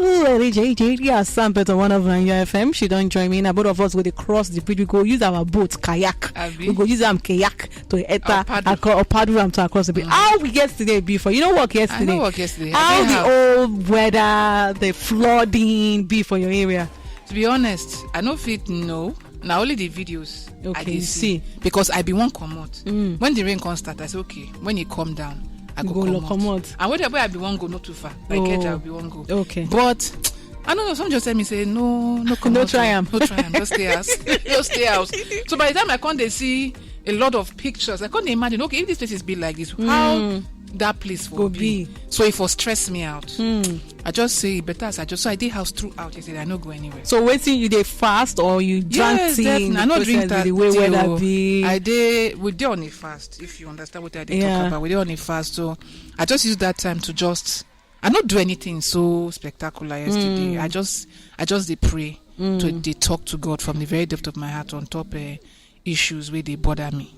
Lady JJ Sampet on one of Naija FM. She don't join me. Now both of us go cross the bridge. We go use our boat, kayak. Abi? We go use kayak to enter Or paddle to across the bridge. How we yesterday before? You know what yesterday? I know what yesterday. How the old weather, the flooding be for your area? To be honest, I know fit no. Now only the videos. Okay, I did you see. Because I be one come out. When the rain comes start, I say okay. When it come down, I go come out. And where I be one go not too far. Like I be one go. Okay. But I know some just tell me say no come no try am. No try am. Just stay house. Just stay house. So by the time I come they see a lot of pictures, I can't imagine, okay, if this place is big like this, how that place will be. So it will stress me out. I just say better as so I did house throughout. I said I not go anywhere. So waiting you they fast or you drank tea? I not drink that the way weather be. We did on a fast, if you understand what I did talk about. We did on a fast. So I just used that time to I not do anything so spectacular yesterday. I just did pray to talk to God from the very depth of my heart on top issues where they bother me.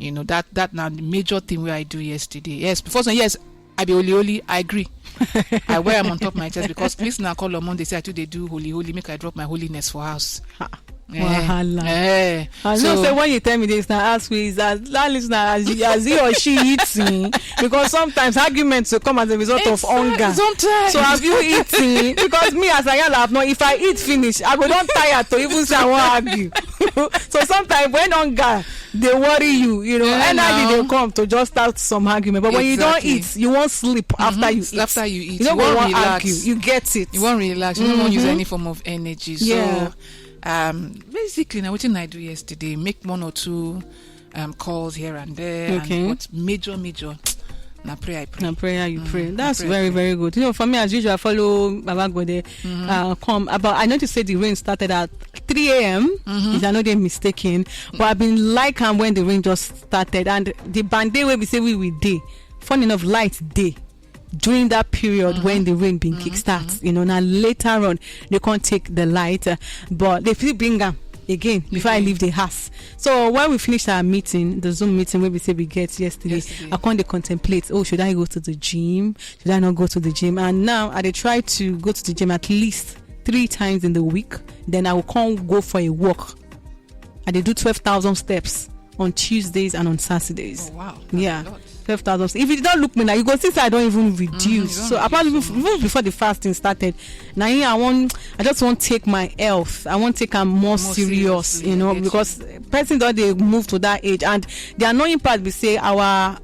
You know, that now the major thing where I do yesterday. Yes, before some yes, I be holy, I agree. I wear them on top of my chest because please now call on Monday say I do they do holy, make I drop my holiness for house. I know say when you tell me this now ask me is that listener as he or she eating because sometimes arguments will come as a result of hunger. Sometimes. So have you eaten? Because me as I have no, if I eat finish I go don't tired to even say I won't argue. So sometimes when hunger they worry you know, energy they come to just start some argument. But when you don't eat, you won't sleep after you eat. After you eat, you don't want to argue. You get it. You won't relax. You don't want to use any form of energy. So basically now what I do yesterday, make one or two calls here and there. Okay. And what major now pray I pray. Now prayer you pray. That's very, very good. You know, for me as usual I follow Baba Gode come about I know to say the rain started at 3 a.m. If I know they're mistaken. But I've been like when the rain just started and the band day where we say we will day. Fun enough light day. During that period when the rain been kickstarts, you know, now later on they can't take the light, but they still bring them again before I leave the house. So when we finished our meeting, the Zoom meeting where we say we get yesterday, I can't contemplate, should I go to the gym? Should I not go to the gym? And now I try to go to the gym at least 3 times in the week. Then I will come go for a walk. I do 12,000 steps on Tuesdays and on Saturdays. Oh wow. Yeah. 12,000. If you don't look me now, you go see I don't even reduce. So apart even before the fasting started, now I just want to take my health. I want to take them more serious, you know, because person don't they move to that age, and the annoying part we say our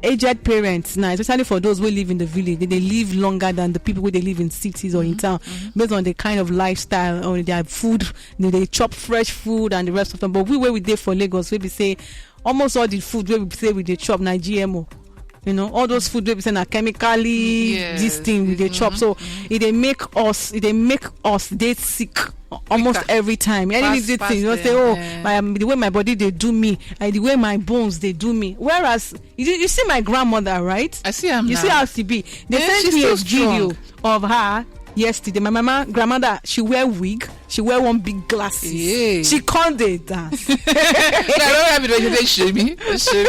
aged parents now, especially for those who live in the village, they live longer than the people who they live in cities or in town, based on the kind of lifestyle or their food. They chop fresh food and the rest of them. But where we did for Lagos, where we say almost all the food where we say we dey chop na GMO, you know, all those food where we say na chemically this thing we dey chop. So it dey make us dey sick almost every time. Any thing you know say the way my body they do me and the way my bones they do me. Whereas you see my grandmother, right? I see her. You see how she be. They sent me a video of her yesterday. My grandmother, she wear wig, she wear one big glasses. She can't dance. I don't have it. Show me. She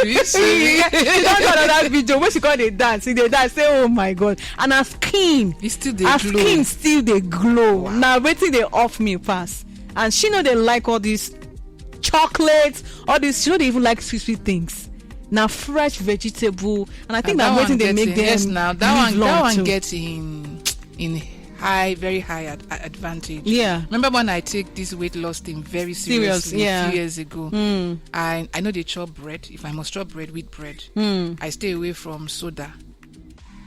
don't know that video when she can't dance. They dance. Say, oh my God! And her skin, skin still they glow. Wow. Now waiting they off me pass. And she know they like all these chocolates, all these. She know they even like sweet things. Now fresh vegetable, and I think that waiting they make them. Yes, now that one gets in very high advantage. Yeah. Remember when I take this weight loss thing very seriously a few years ago? I know they chop bread. If I must chop bread, wheat bread, I stay away from soda.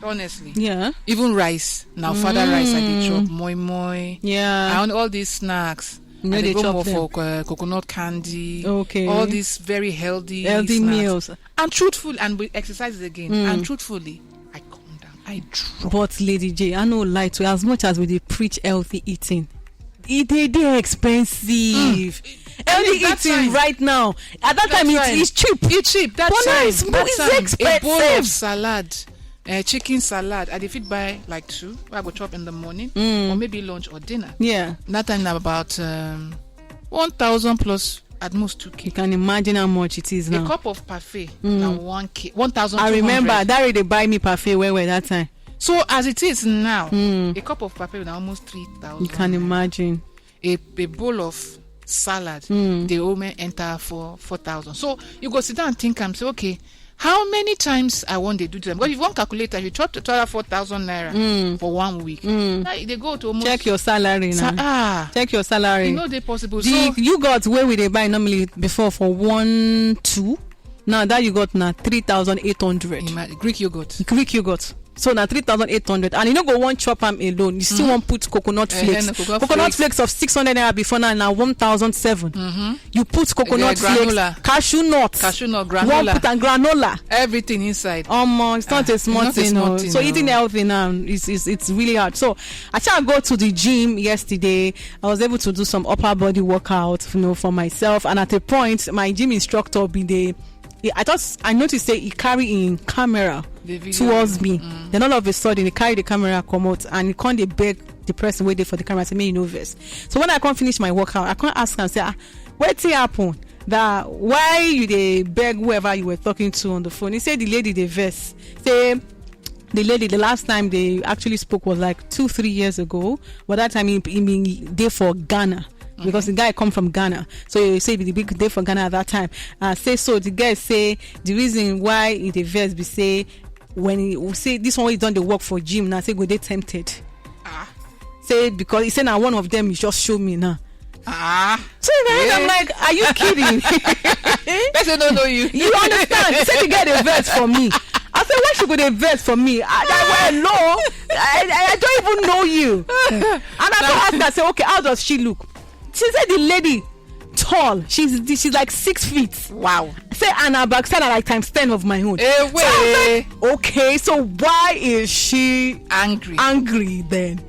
Honestly. Yeah. Even rice. Now father rice I dey chop moi. Yeah. And all these snacks. I dey go more for coconut candy. Okay. All these very healthy meals. And truthfully, and with exercises again. And truthfully, I drop. But Lady J, I know lie to you, as much as we preach healthy eating, they expensive. Healthy eating right now. At that time it's cheap. It's cheap. That time it's expensive. A bowl of salad, chicken salad, I fit buy like 2. I go chop in the morning or maybe lunch or dinner. Yeah. That time about 1,000 plus. At most 2K. You can imagine how much it is now. A cup of parfait now 1K, 1,200. I remember that they buy me parfait where that time. So as it is now, a cup of pepper is almost 3,000. You can imagine. A bowl of salad, the woman enter for 4,000. So you go sit down and think and say, okay, how many times I want they do to them? Because if you want calculator, you chop to 4,000 naira for 1 week. Now they go to almost check your salary now. Check your salary. You know they possible. The yogurt where we they buy normally before for 1, 2. Now that you got now 3,800. Greek yogurt. So now 3,800, and you don't go one chop am alone. You still want put coconut flakes. Coconut flakes of 600 naira before now 1,007. You put coconut flakes, cashew nut, granola. One put and granola. Everything inside. It's not a small thing. So eating healthy now it's really hard. So I tried to go to the gym yesterday. I was able to do some upper body workout, for myself. And at a point, my gym instructor I noticed he carry in camera towards me. Then all of a sudden he carry the camera come out and he can't beg the person waiting for the camera to make verse. So when I can't finish my workout, I can't ask and say, what's happen? That why you they beg whoever you were talking to on the phone? He said the lady the verse. Say the lady, the last time they actually spoke was like 2-3 years ago. But that time he been there for Ghana. Because the guy come from Ghana, so he say the big day for Ghana at that time. Say so the guy say the reason why in the verse be say when he say this one he done the work for gym now say go they tempted. Say because he said now one of them he just show me now. So I'm like, are you kidding? Person don't know you. You understand? He said the guy the verse for me. I said, why should go the verse for me? I don't even know you. And I asked her, I said, okay, how does she look? She said the lady tall. She's like 6 feet. Wow. Say and her backside are like times 10 of my own. So like, okay, so why is she angry then?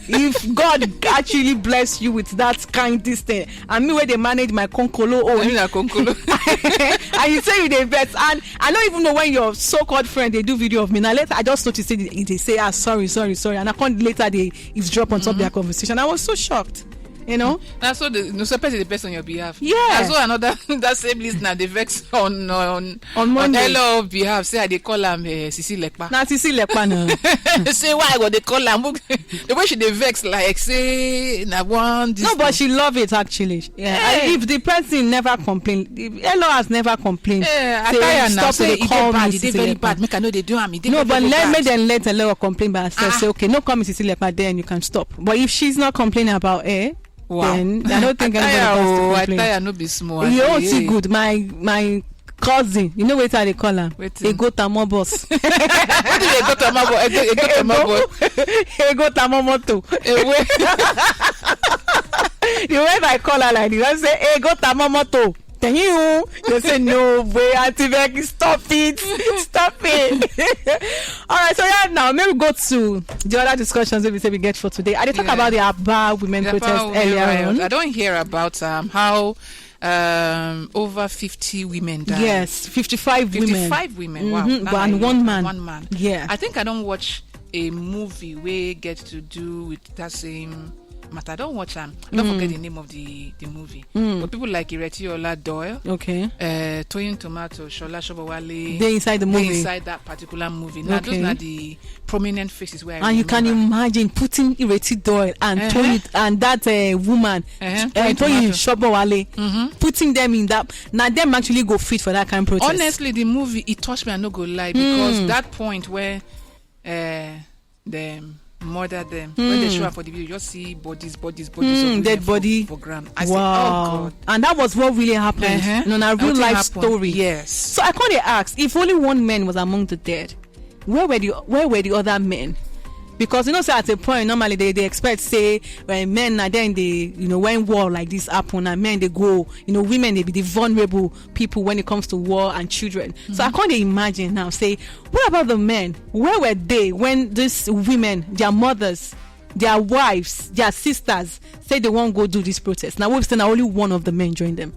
If God actually bless you with that kind thing, and me where they manage my konkolo and you say you the best, and I don't even know when your so-called friend they do video of me. Now later I just noticed they say sorry, and I can't later they eavesdrop on top of their conversation. I was so shocked. That's so the person on your behalf. Yeah. That's so another that same listener they vex on Monday. Hello behalf. Say they call him Sisi Lekpa. Now Sisi Lekpa no. Say why go they call him? The way she they vex like say na one. No, but she love it actually. Yeah. If the person never complain, Hello has never complained. Yeah. Stop say it bad. It very bad. Make I know they do am. No, but let Hello complain by herself. Say okay, no come Sisi Lekpa then you can stop. But if she's not complaining about wow. Then I don't think anybody has to complain. I no be small. You don't see good. My cousin, you know what they call her? A go tamobos. What do they go tamobos? A go tamomoto. The way I call her like this, I say a go tamomoto. Then you say no way, Auntie Becky, stop it. All right, so now maybe go to the other discussions that we say we get for today. I did talk about the Aba women protest earlier on. I don't hear about how over 50 women died. Yes, 55 women. 55 women. Wow. And one man. Yeah. I think I don't watch a movie where get to do with that same matter. I don't watch them. I don't forget the name of the movie. But people like Iretiola Doyle, Toyin Tomato, Shola Shobowale, they inside the movie. They inside that particular movie. Now those are the prominent faces where and you can imagine putting Ireti Doyle and Toyin and that woman Toyin Shobowale, putting them in that. Now them actually go fit for that kind of protest. Honestly, the movie it touched me. I no go lie because that point where them murder them when they show up for the video, you just see bodies of dead body for ground. I wow. say, oh God. And that was what really happened in a real life story. Yes. So I can't ask if only one man was among the dead, where were the other men? Because say at a point normally they expect say when men are then they when war like this happen and men they go women they be the vulnerable people when it comes to war and children. So I can't imagine now say what about the men? Where were they when these women, their mothers, their wives, their sisters say they won't go do this protest? Now we've seen only one of the men join them.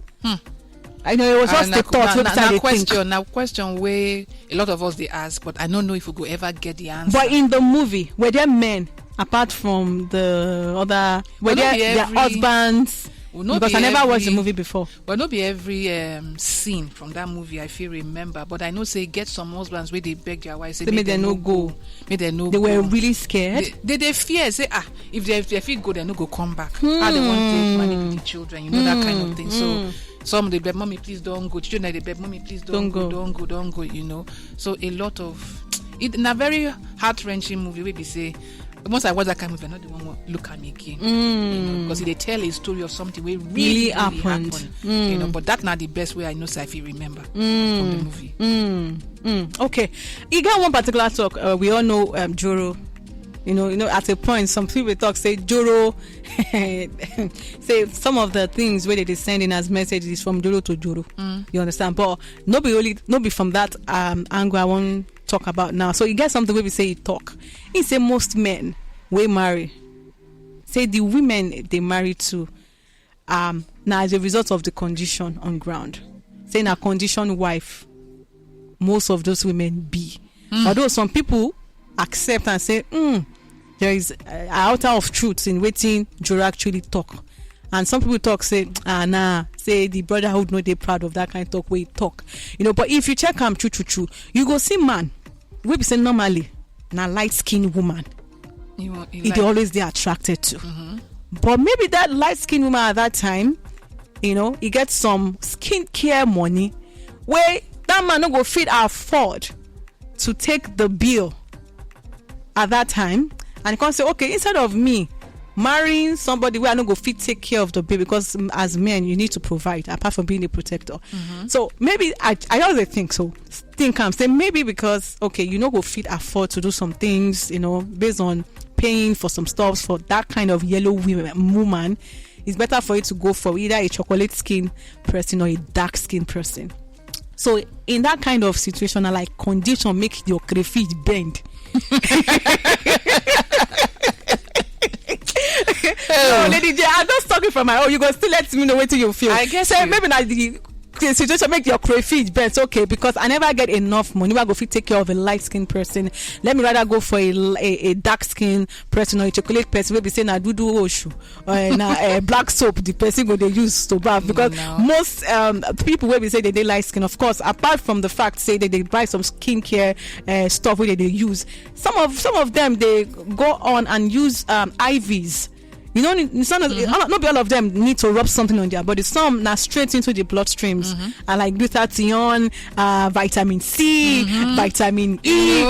I know it was just the thought. Now question where a lot of us they ask, but I don't know if we could ever get the answer. But in the movie, were there men apart from the other? Were there their husbands? Because I never watched the movie before. But not be every scene from that movie I feel remember. But I know say get some husbands where they beg their wives say they made them no go. Made them no they go. Were really scared. They fear say if they feel go they no go come back. How they want to manage with the children, you know that kind of thing. So some they beg mommy please don't go. Children they beg mommy please don't go. You know. So a lot of it in a very heart-wrenching movie where we say. Once I watch that kind of movie, I'm not the one who look at me again. You know, because they tell a story of something where really happened. You know, but that's not the best way I know so if you remember from the movie. Okay. You got one particular talk. We all know Joro. You know, at a point, some people talk, say Joro, say some of the things where they send in as messages from Joro to Joro. You understand? But nobody from that angle I want talk about now. So you get something where we say talk. He say most men we marry. Say the women they marry to now as a result of the condition on ground. Saying a condition wife, most of those women be. Although some people accept and say, there is an outer of truth in waiting Joro actually talk. And some people talk say, say the brotherhood no they proud of that kind of talk where he talk. You know, but if you check true, you go see man. We be say normally na light skinned woman. They always they attracted to. But maybe that light skinned woman at that time, you know, he gets some skincare money where that man no go fit afford to take the bill at that time, and he can say, okay, instead of me marrying somebody where I no go fit take care of the baby, because as men you need to provide apart from being a protector. So maybe I always think so. I'm saying maybe because okay, you no go fit afford to do some things, you know, based on paying for some stuff for that kind of yellow woman. It's better for you to go for either a chocolate skin person or a dark skin person. So in that kind of situation, I like condition make your crayfish bend. No, Lady J, I'm just talking from my own. You go still let me know what you feel. I guess so maybe not the situation make your crayfish bend. Okay, because I never get enough money. I go fit take care of a light skinned person. Let me rather go for a dark skinned person or a chocolate person. Maybe say na dudu oshu or na black soap. The person go they use to bath, because most people where we say they light skin. Of course, apart from the fact say that they buy some skincare stuff where they use. Some of them they go on and use IVs. You know, not all of them need to rub something on their body. Some now straight into the bloodstreams, like glutathione, vitamin C, vitamin E.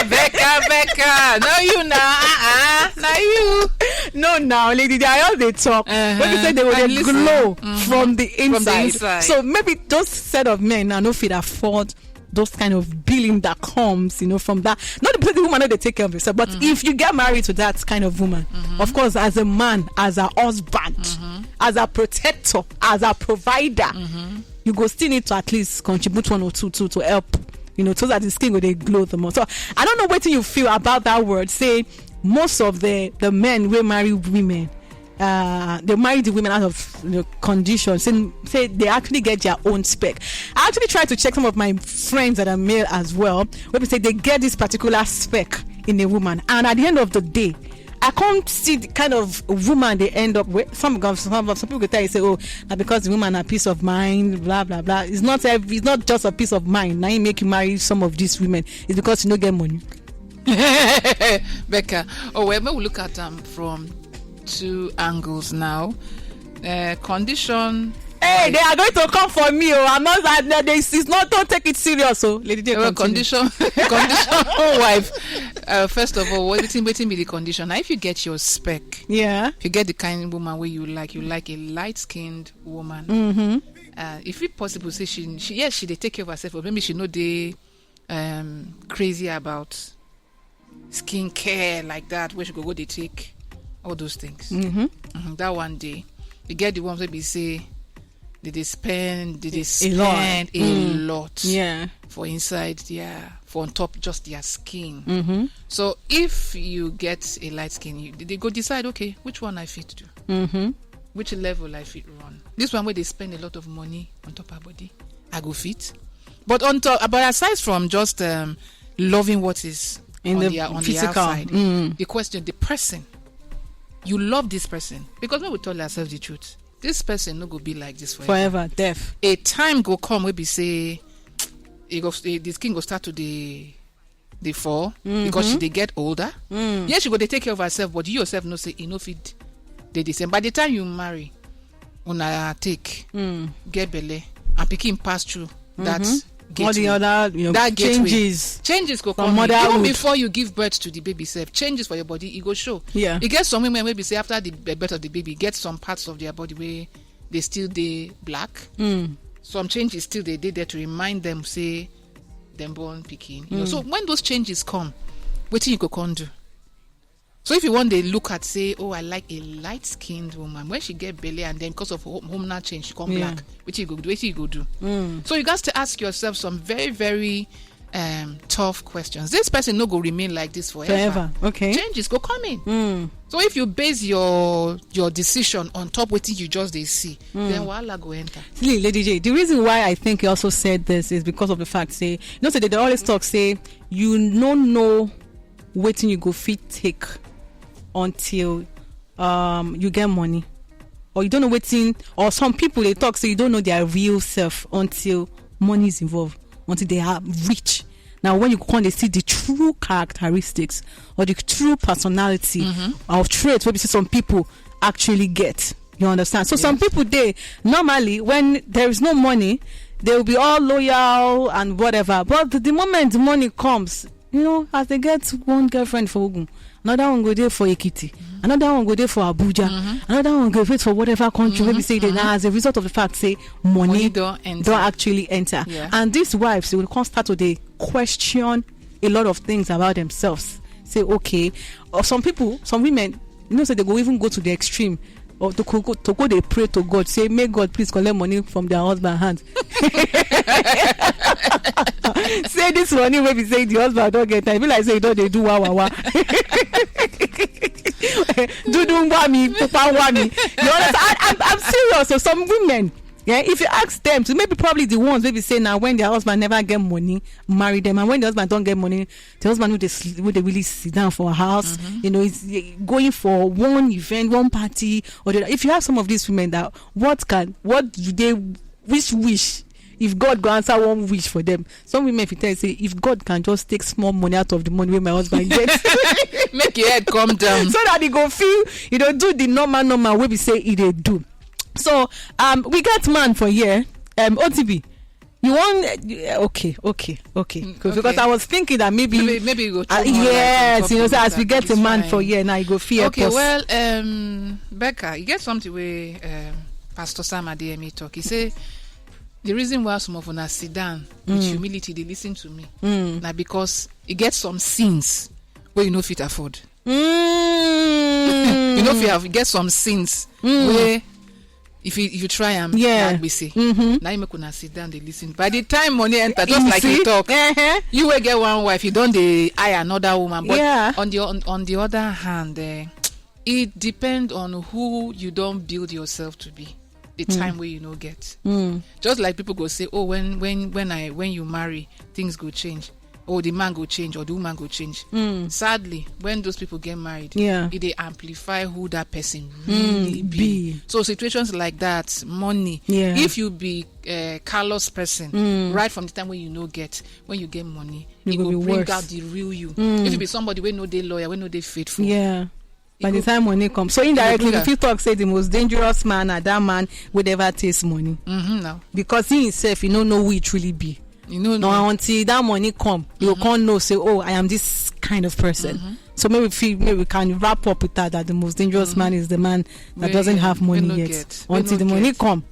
Becca, no you now, now you. No, now, lady, I all they talk. When they say they will glow from the inside. So maybe those set of men now no fit afford those kind of billing that comes, you know, from that. Not because the woman know they take care of herself, but if you get married to that kind of woman, of course, as a man, as a husband, as a protector, as a provider, you go still need to at least contribute 1 or 2 to help, you know, so that the skin will they glow the more. So I don't know what you feel about that word. Say most of the men will marry women. They marry the women out of conditions. Say they actually get their own spec. I actually try to check some of my friends that are male as well, where we say they get this particular spec in a woman, and at the end of the day, I can't see the kind of woman they end up with. Some people could tell you say, oh, because the woman a peace of mind, blah blah blah. It's not just a peace of mind. Now you make you marry some of these women. It's because you don't get money. Becca, when we look at them from 2 angles now. Condition. Hey, they are going to come for me. I'm not. It's not. Don't take it serious. So, lady, condition wife. First of all, waiting be the condition. Now, if you get your spec, if you get the kind of woman where you like a light-skinned woman. If it's possible, say she they take care of herself, but maybe she know they crazy about skincare like that. Where she go they take all those things. That one day you get the ones where we say they spend a lot for inside for on top just their skin. So if you get a light skin, they go decide, okay, which one I fit do, which level I fit run. This one where they spend a lot of money on top of her body, I go fit. But aside from just loving what is on the outside, the question, the person. You love this person, because when we tell ourselves the truth, this person no go be like this forever. Deaf. A time go come, we be say, the skin go start to the fall because she they get older. Yes, she go they take care of herself, but you yourself no say enough it they the same. By the time you marry, una take get belle and pikin pass through that. All the other that changes go come even before you give birth to the baby self. Changes for your body, it go show. Yeah, it gets some women maybe say after the birth of the baby, get some parts of their body where they still they black. Some changes still they there to remind them say them born pikin. You know, so when those changes come, what thing you go can do? So if you want to look at say, oh, I like a light-skinned woman, when she get belly and then because of hormonal change she come black, which you go do? So you got to ask yourself some very, very tough questions. This person no go remain like this forever. Okay. Changes go come in. So if you base your decision on top what you just they see, then wahala go enter. See, Lady J, the reason why I think you also said this is because of the fact say, you know, say they always talk say you don't know waiting you go fit take until you get money, or you don't know waiting, or some people they talk so you don't know their real self until money is involved, until they are rich. Now when you come they see the true characteristics or the true personality or traits what some people actually get, you understand? So some people they normally when there is no money they will be all loyal and whatever, but the moment the money comes, you know, as they get one girlfriend for Ogun, another one go there for Ekiti, another one go there for Abuja, another one go there for whatever country. Maybe say that as a result of the fact, say money don't actually enter, and these wives they will come start to they question a lot of things about themselves. Say okay, or some people, some women, you know, say they go even go to the extreme. Or to go they pray to God, say may God please collect money from their husband's hands. Say this money maybe say the husband don't get time. Be like say don't they do wa. Do wami, papa wami. You understand? I'm serious. So some women, yeah, if you ask them, so maybe probably the ones maybe say now when their husband never get money, marry them, and when the husband don't get money, the husband would they really sit down for a house, you know, it's going for one event, one party, or the, if you have some of these women that what do they wish if God go answer one wish for them. Some women if you tell you, say if God can just take small money out of the money where my husband gets, make your head come down so that he go feel, you know, do the normal way we say it they do. So we get man for here. OTB, you want okay. Because I was thinking that maybe you go yes, you know, so as we get a man for here now, you go fear. Okay, well, Becca, you get something where Pastor Sam Adeyemi talk. He say the reason why some of us sit down with humility, they listen to me. Now because you get some sins where you know fit afford. You know if you get some sins where if you try and like we say, now you make una sit down, they listen. By the time money enter, just like you talk, you will get one wife, you don't they eye another woman. But on the other hand, it depends on who you don't build yourself to be. The time where you know get. Just like people go say, oh, when you marry, things go change. Or the man go change or the woman go change. Sadly, when those people get married, they amplify who that person really be. So situations like that, money. If you be a callous person, right from the time when you know get, when you get money, it will bring worse out the real you. If you be somebody when no they lawyer, when no they faithful. By the time money comes, so indirectly, if you talk, say the most dangerous man are that man would ever taste money. No, because he himself, you don't know who he truly be. You know, no, until that money come, you can't know. Say, oh, I am this kind of person. So maybe we can wrap up with that the most dangerous man is the man that doesn't have money yet. Until the money come,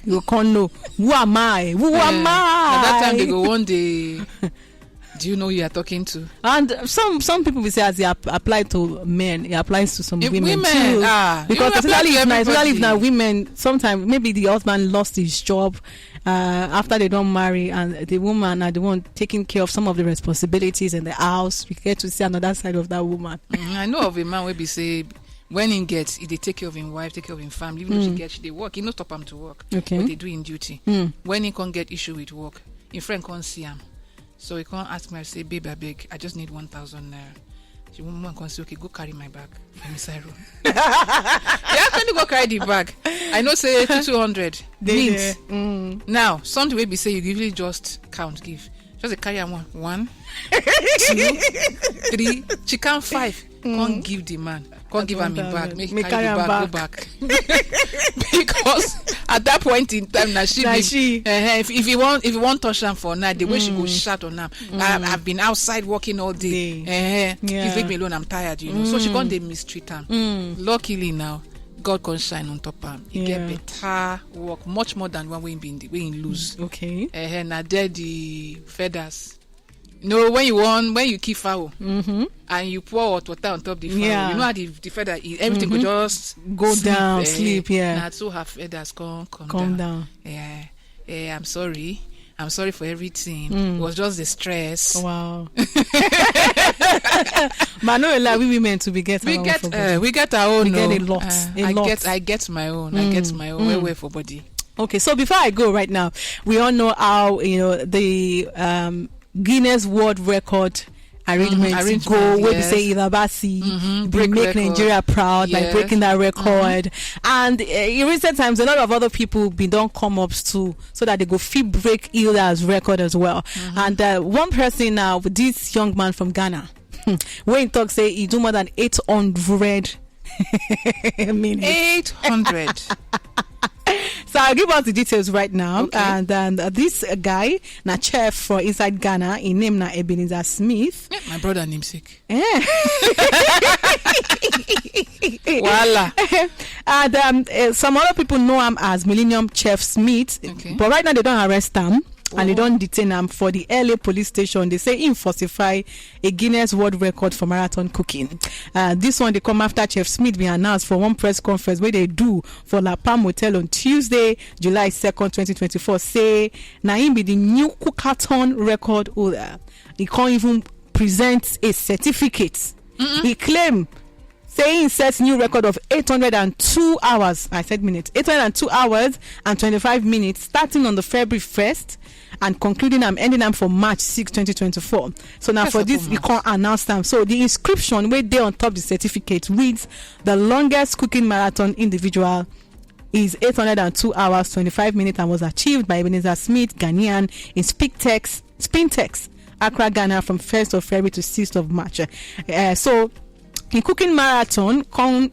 you can't know who am I. Who am I? At that time, they go one day. Do you know who you are talking to? And some people will say as they apply to men, it applies to some women too. Because especially if now women, sometimes maybe the husband lost his job after they don't marry, and the woman are the one taking care of some of the responsibilities in the house. We get to see another side of that woman. I know of a man where be say when he gets, they take care of his wife, take care of his family. Even though she gets, they work. He no stop him to work. Okay. But they do in duty. When he can't get issue with work, his friend can't see him. So he can't ask me, I say, babe, I beg, I just need 1,000 naira. She woman can say, okay, go carry my bag from inside room. Yeah, can you go carry the bag? I know say 200 means. Now, something will be say you usually just count, give. Just a carry one. 1, 2, 3. She count 5. Can't give the man. Can't give him a bag. Make carry the bag, go back. Because at that point in time, now she if you want touch them for night, the way she go shout on them. I've been outside working all day. Please leave me alone. I'm tired, you know. So she gone they mistreat him. Luckily now, God can shine on top of him. He get better work, much more than when we lose. Okay. Now there the feathers. No, when you keep fowl and you pour hot water on top the fowl, you know how the feather everything will just go down, sleep. Now so her feathers come down. Yeah, I'm sorry for everything. It was just the stress. Wow. But no, like we women to we get our own. We get our own. We get a lot. I get my own. I get my own. Way for body. Okay, so before I go right now, we all know how the Guinness World Record arrangement go where we say Idabasi make Nigeria proud by breaking that record. And in recent times a lot of other people been done come up too so that they go fit break Hilda's record as well. And one person now, this young man from Ghana, when talk say he do more than 800 minutes. 800. So I'll give us the details right now. Okay. And this guy, na chef for inside Ghana, in name na Ebenezer Smith. Yeah, my brother namesake. Yeah. Voila. And some other people know him as Millennium Chef Smith. Okay. But right now they don't arrest him. And they don't detain him for the LA police station. They say he falsify a Guinness World Record for marathon cooking. This one they come after Chef Smith being announced for one press conference where they do for La Palm Hotel on Tuesday, July 2nd, 2024. Say now him be the new cookathon record holder. He can't even present a certificate. He claim saying he sets new record of 802 hours. I said minutes. 802 hours and 25 minutes starting on the February 1st. And concluding ending for March 6, 2024. So now for this, we can't announce them. So the inscription where they on top the certificate reads the longest cooking marathon individual is 802 hours, 25 minutes and was achieved by Ebenezer Smith, Ghanaian, in Spintex, Accra, Ghana from 1st of February to 6th of March. So in cooking marathon,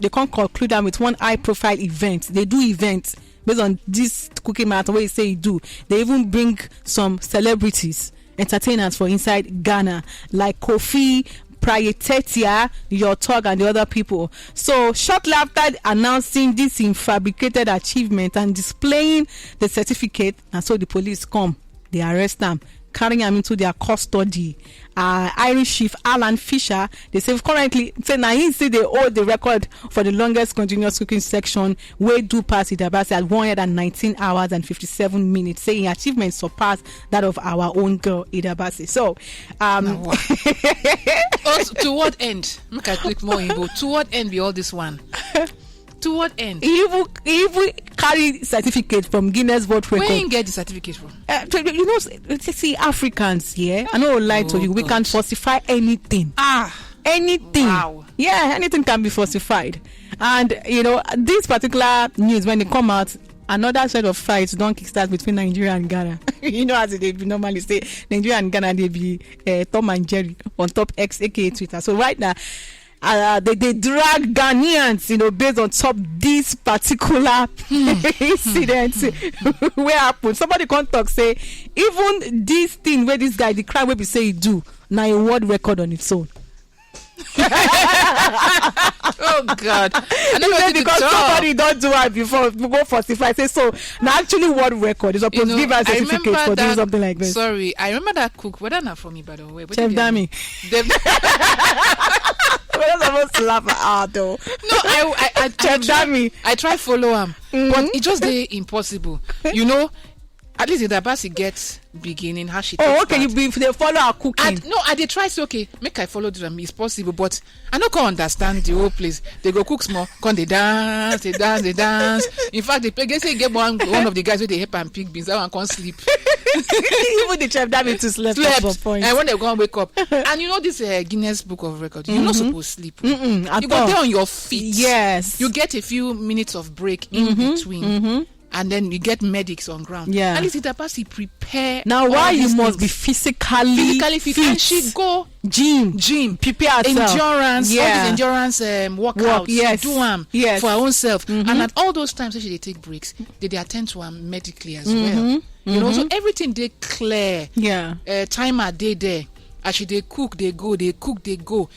they can't conclude them with one high profile event. They do events based on this cooking marathon, what you say you do. They even bring some celebrities, entertainers for inside Ghana, like Kofi, Prayetetia, Your Talk, and the other people. So shortly after announcing this fabricated achievement and displaying the certificate, and so the police come, they arrest them, carrying them into their custody. Irish chief Alan Fisher, they say currently now he say they hold the record for the longest continuous cooking section where do pass Idabasi at 119 hours and 57 minutes, saying achievement surpassed that of our own girl Idabasi. So to what end? Make I click more info. To what end be all this one? To what end? He even carry certificate from Guinness World Record. Where you get the certificate from? You know, see Africans here. I know lie to you. We can falsify anything. Anything. Wow. Yeah, anything can be falsified. And you know, this particular news when they come out, another set of fights don't kickstart between Nigeria and Ghana. You know, as they normally say, Nigeria and Ghana they be Tom and Jerry on top X, aka Twitter. So right now. They drag Ghanaians, you know, based on top this particular incident where happened. Somebody can't talk say even this thing where this guy the crime where we say he do now a world record on its own. Oh God! Because somebody don't do it before go falsify. Say so now actually world record is supposed to give us a certificate for doing something like this. Sorry, I remember that cook. Whether not for me, by the way, Chef Dami. We're not supposed to laugh at though. No, I try follow him, but it just impossible. You know, At least the Abasi gets beginning how she. Oh, okay. You they follow her cooking. I did try. So okay, make I follow them. It's possible, but I don't can understand the whole place. They go cook small, come they dance, they dance. In fact, they say get one of the guys with the hip and pig beans. That one can't sleep. Even the chef that to slept. And when they go and wake up, and you know this Guinness Book of Records, you're not supposed to sleep. You go there on your feet. Yes. You get a few minutes of break in between. And then you get medics on ground. Yeah. At least the Abasi prepare. Now, why you must be physically fit? And she go gym, prepare herself. Endurance, all these endurance workouts. Do them for her own self. And at all those times, she they take breaks. They attend to her medically as well. You know, so everything they clear. Yeah. Timer they there. As she they cook, they go. They cook, they go.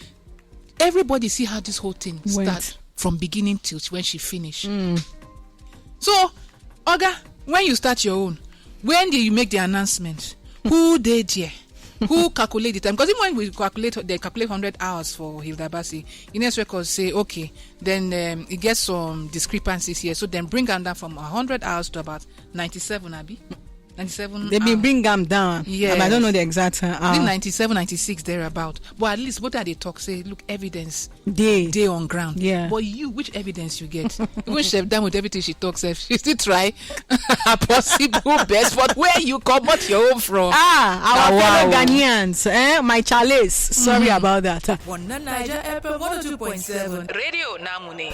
Everybody see how this whole thing start from beginning till when she finish. So. Oga, when you start your own, when do you make the announcement? Who did there? Who calculate the time? Because even when we they calculate 100 hours for Hilda Basi, Guinness Records say, okay, then it gets some discrepancies here. So then bring them down from 100 hours to about 97, Abby. 97 They bring them down. Yeah. I don't know the exact I think 97, 96 thereabout. But at least what are they talk? Say, look, evidence. Day on ground. Yeah. But you, which evidence you get? Even Chef done with everything she talks, she still try her possible best. But where you come, what your home from? Our fellow Ghanaians, my Charles. Sorry about that. Naija FM 102.7 Radio Namune.